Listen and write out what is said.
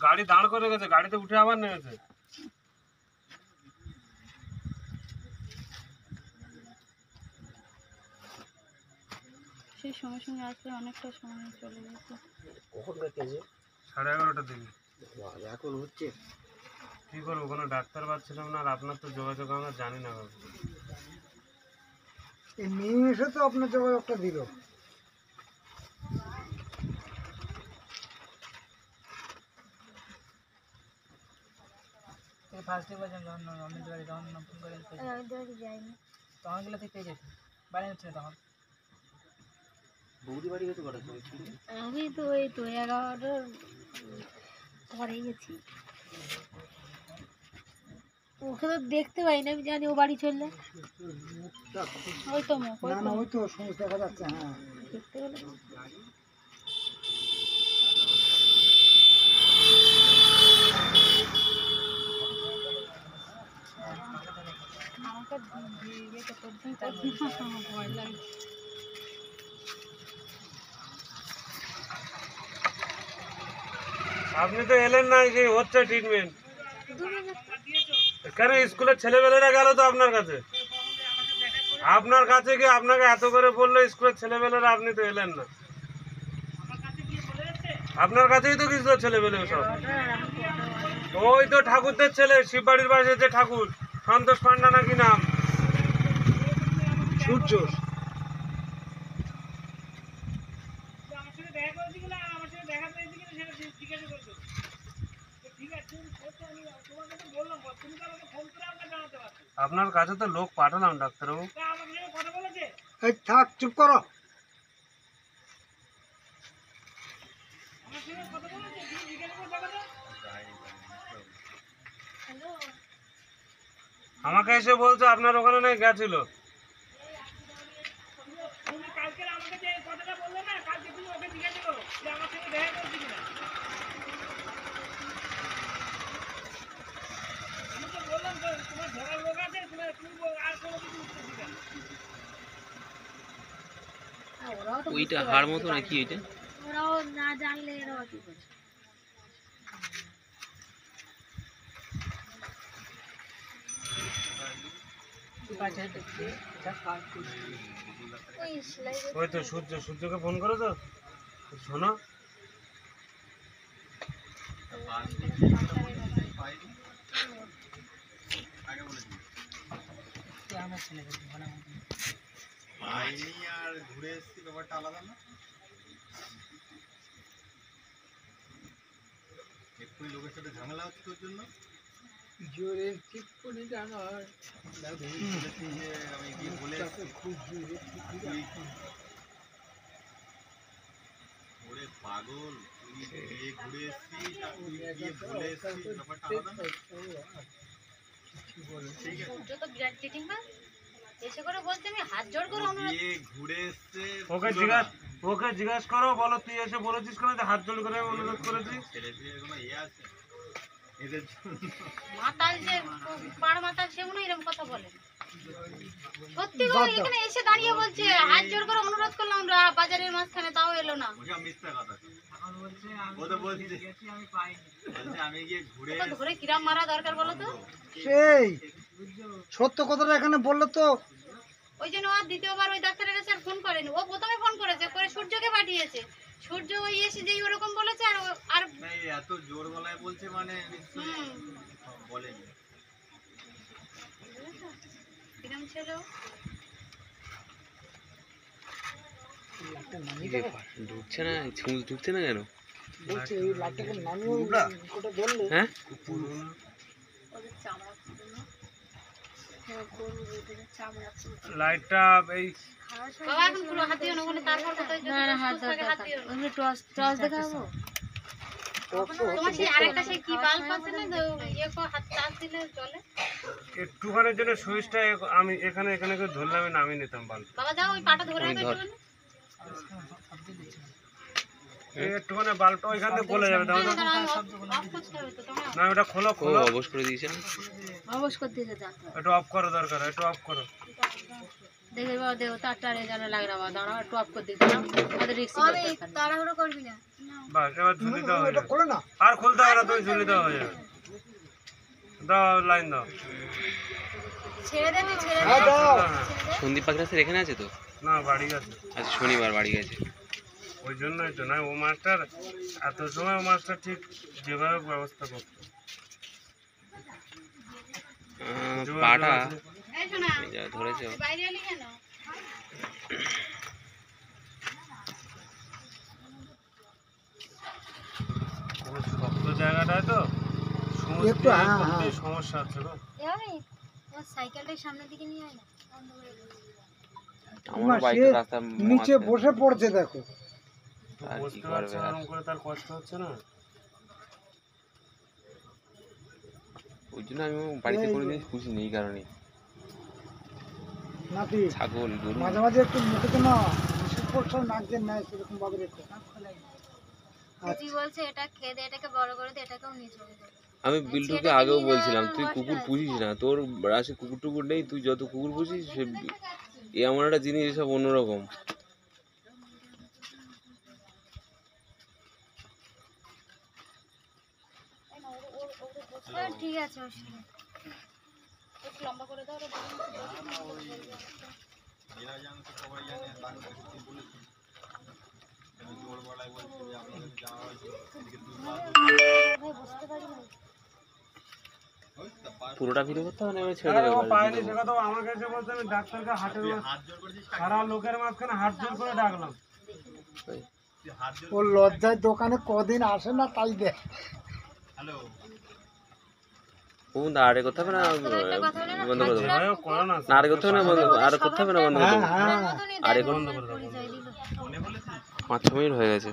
গাড়ি দাঁড় করে গেছে, গাড়িতে উঠে আবার নেমেছে। সেই সঙ্গে সঙ্গে আসলে অনেকটা সময় চলে গেছে। কখন কেটেছে? 11:30টার দিকে। এখন হচ্ছে কি করবো, কোনো ডাক্তার পাচ্ছিলাম না, আর আপনার তো যোগাযোগ আমরা জানি না। এই নিয়ে তো আপনার যোগাযোগটা দিল। ফার্স্ট ডে পর্যন্ত অমিত বাড়ি তখন ফোন করে যাইনি, তখন গুলো থেকে পেয়ে যেত, বাড়ি হচ্ছে তখন বৌদি বাড়ি গেছে কটা? আমি তো এই তো 11টার পরে গেছি। ওকে তো দেখতে পাই না, আমি জানি ও বাড়ি চললে। ওই তো মুখ, না না, ওই তো সমস্ত দেখা যাচ্ছে। হ্যাঁ, দেখতে গেলে আমাকে ইয়েটা পর্যন্ত ভয় লাগে। আপনি তো এলেন না, যে হচ্ছে ট্রিটমেন্ট কেন? স্কুলের ছেলেমেয়েরা গেল তো আপনার কাছে, আপনার কাছে গিয়ে আপনাকে এত করে বললো স্কুলের ছেলেমেয়েরা, আপনি তো এলেন না। আপনার কাছেই তো কিছু ছেলেমেয়ে সব, ওই তো ঠাকুরদের ছেলে, শিববাড়ির পাশে যে ঠাকুর, সন্তোষ পান্ডা নাকি নাম, সূর্য। আপনার কাছে তো লোক পাঠালাম ডাক্তারবাবু। এই থাক, চুপ করো। আমাকে এসে বলছে আপনার ওখানে নাকি গেছিল। ওইটা হাড় মতো নাকি? ওইটা ওরাও না জানলে এরাও কি করে। ওই তো সূর্যকে ফোন করো তো, শোনো। আমার ছেলে পাইনি আর ঘুরে এসেছি, ব্যাপারটা আলাদা না? এক্ষুনি লোকের সাথে ঝামেলা হচ্ছে তোর জন্য। জোরে ঠিক করে জানার বলেছি যে আমি গিয়ে বলে এসেছি। খুব জোরে ওরে পাগল, তুই গিয়ে ঘুরে এসেছিস আর তুই গিয়ে বলে এসেছিস, ব্যাপারটা আলাদা না? ঠিক আছে, সূর্য তো বিরাট চিটিং মার, এসে করে বলছে আমি হাত জোড় করে অনুরোধ। গিয়ে ঘুরে এসছে। ওকে জিজ্ঞাসা করো, বলো তুই এসে বলেছিস কেন যে হাত জোড় করে অনুরোধ করেছিস? ছেলে পেলে কোনো ইয়ে আছে এদের জন্য? মাতাল যে পাড় মাতাল, সে মনে হয় এরকম কথা বলে। সত্যি করে এখানে এসে দাঁড়িয়ে বলছে হাত জোড় করে অনুরোধ করলাম আমরা বাজারের মাঝখানে, তাও এলো না। ওসব মিথ্যা কথা। এখন বলছে ও তো বলছে আমি পাইনি। বলছে আমি গিয়ে ঘুরে ওকে ধরে কিরাম মারা দরকার বলো তো। সেই সত্য কথাটা এখানে বললে তো। ওই জন্য আর দ্বিতীয়বার ওই ডাক্তারের কাছে আর ফোন করেনি, ও প্রথমে ফোন করেছে, করে সূর্যকে পাঠিয়েছে। সূর্য ওই এসে যেই ওরকম বলেছে, আর না, এই এত জোর গলায় বলছে মানে নিশ্চয়ই বলেনি। কিরাম ছিল। ঢুকছে না, ছুঁচ ঢুকছে না কেন? বলছে এই লাটটাকে নামিয়ে ওটা বললে। হ্যাঁ, ওদের চামড়া ছিল না, গরু ওদের চামড়া ছিল। লাইটটা এই বাবা এখন পুরো হাত দিও না, ওখানে তারপর কোথায় যদি হাত দিও না। আমি টর্চ দেখাবো। তোমার সেই আরেকটা সেই কি বাল্ব আছে না, ইয়ে কো হাত টাচ দিলে চলে। একটুখানির জন্য সুইচটা আমি এখানে করে ধরলাম, আমি নামিয়ে নিতাম বাল্ব। বাবা যাও ওই পাটা ধরে রাখো একটুখানি। এই একটুখানি বাল্বটা ওইখান থেকে গলে যাবে, দাও তো। অফ করতে হবে তো তোমার। না, ওটা খোলো ও অবশ করে দিয়েছে না? অবশ করে দিয়েছে ডাক্তার। একটু অফ করো, দরকার একটু অফ করো। দেখে বাবা দেখো তারটারে জানা লাগে না, বাবা দাঁড়াও একটু অফ করে দিতে না, আমাদের রিক্স তাড়াহুড়ো করবি না। বাস এবার ঝুলি দেওয়া হয়ে এটা যাবে। খোলে না। আর খুলতে হবে না, তুমি ঝুলি দেওয়া হয়ে যাবে। দাও লাইন দাও। ছেড়ে দে, তুই ছেড়ে দে। হ্যাঁ, দাও। হ্যাঁ। সন্দীপ পাখিরা স্যার এখানে আছে তো? না বাড়ি গেছে, আচ্ছা শনিবার বাড়ি গেছে। ওই জন্যই তো। না ও মাস্টার এত সময় ও মাস্টার ঠিক যেভাবে ব্যবস্থা করতো। পাটা এই শোনা, এই যা ধরেছে ও। বাইরে এলি কেন? খুব শক্ত জায়গাটায় তো সমুদ্র একটু, হ্যাঁ, হ্যাঁ। করতে সমস্যা আছে গো। এভাবে তোমার সাইকেলটাই সামনের দিকে নিয়ে আয় না। আমার না, বাইকের সে রাস্তা নিচে বসে পড়ছে দেখো। আর কি বুঝতে করবে পারছো আর? এরকম করে তার কষ্ট হচ্ছে না। ওই জন্য আমি বাড়িতে এই- কোনো জিনিস পুষিনি এই কারণে। নাতি ছাগল গরু মাঝে মাঝে একটু মুখে তো না পড়ছে নাক যে নেয় সেরকম ভাবে রেখো। দিদি বলছে এটা খেয়ে দে, এটাকে বড় করে দে, এটাকেও নিয়ে চলে যাবে। আমি বিল্টুকে ছেলেটাকে আগেও নিয়ে বলছিলাম যাওয়ার তুই কষ্ট কুকুর আছে। পুষিস না, তোর রাশি কুকুর টুকুর নেই, তুই যত কুকুর পুষিস সে এমন একটা জিনিস সব অন্যরকম। ঠিক আছে, অসুবিধা নেই। একটু লম্বা করে দাও, ওটা এরা জানো তো সবাই জানে ডাক্তার কিছু বলেছে কেন জোর গলায় বলছে যে আপনাদের যাওয়া হয়েছে এদিকে দুর্গা ভাই বুঝতে পারি না। পুরোটা ভিডিও করতে হবে না এবার ছেড়ে আরে দেবে ও এবার পায়নি video সে কথা আমাকে এসে বলতে, আমি ডাক্তারকে হাটের হাত জোর করেছিস সারা লোকের মাঝখানে হাত জোর করে ডাকলাম। করে। তুই হাত জোর ও লজ্জায় দোকানে কদিন আসে না তাই দেখ। হ্যালো ও না আরে করতে হবে না একটা কথা বলে না, বন্ধ করে দেবো। যেভাবে করো না না আরে করতে হবে না বন্ধ আর করতে হবে না বন্ধ করে হ্যাঁ দেবো। হ্যাঁ মতনই আরে দেখ, কোন- পরিচয় দিল। মনে বলেছিস 5-6 মিনিট হয়ে গেছে।